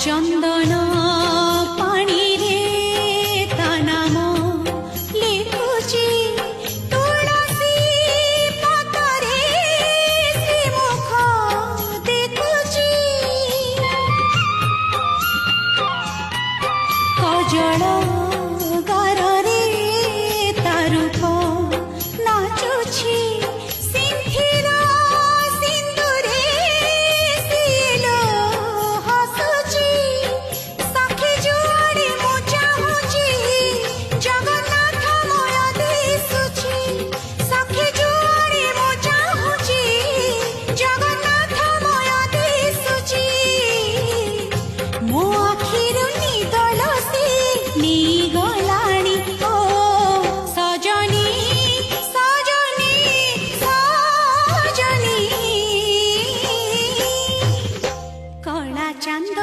चंदन पानी रे ता नाम लिखुची तुलसी पतरे श्रीमुख देखुची कजल